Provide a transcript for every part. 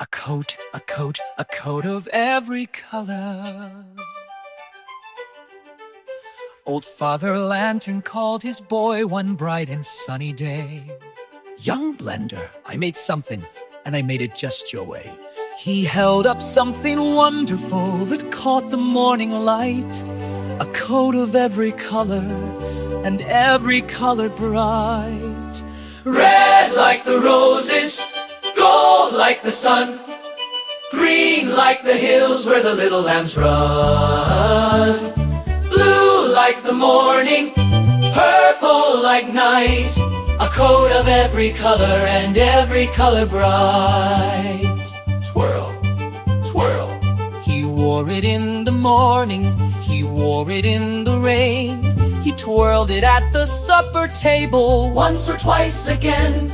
A coat, a coat, a coat of every color. Old Father Lantern called his boy one bright and sunny day. Young Blender, I made something, and I made it just your way. He held up something wonderful that caught the morning light. A coat of every color, and every color bright. Red like the roses, gold like the sun, green like the hills where the little lambs run, blue like the morning, purple like night. A coat of every color and every color bright. Twirl, twirl. He wore it in the morning, he wore it in the rain. He twirled it at the supper table once or twice again.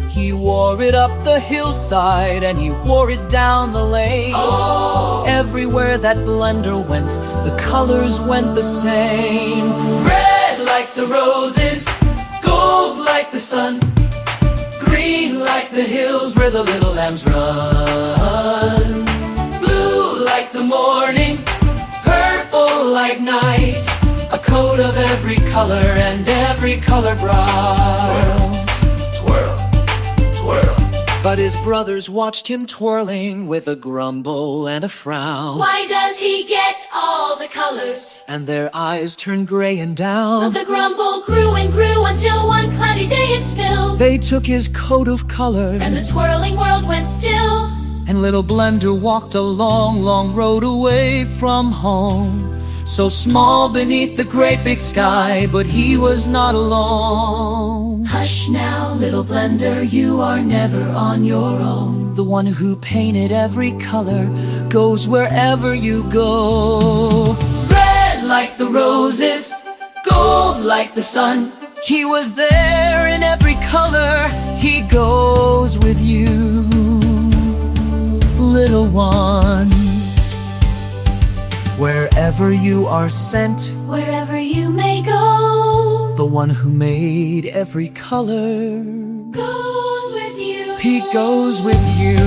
He wore it up the hillside and he wore it down the lane. Oh. Everywhere that Blender went, the colors went the same. Red like the roses, gold like the sun, green like the hills where the little lambs run, blue like the morning, purple like night. A coat of every color and every color bright. Twirl, twirl, twirl. But his brothers watched him twirling with a grumble and a frown. Why does he get all the colors? And their eyes turned gray and down. But the grumble grew and grew until one cloudy day it spilled. They took his coat of color, and the twirling world went still. And little Blender walked a long, long road away from home. So small beneath the great big sky, but he was not alone. Hush now, little Blender, you are never on your own. The one who painted every color goes wherever you go. Red like the roses, gold like the sun. He was there in every color. He goes with you, little one. Wherever you are sent, wherever you may go, the one who made every color goes with you. He goes with you.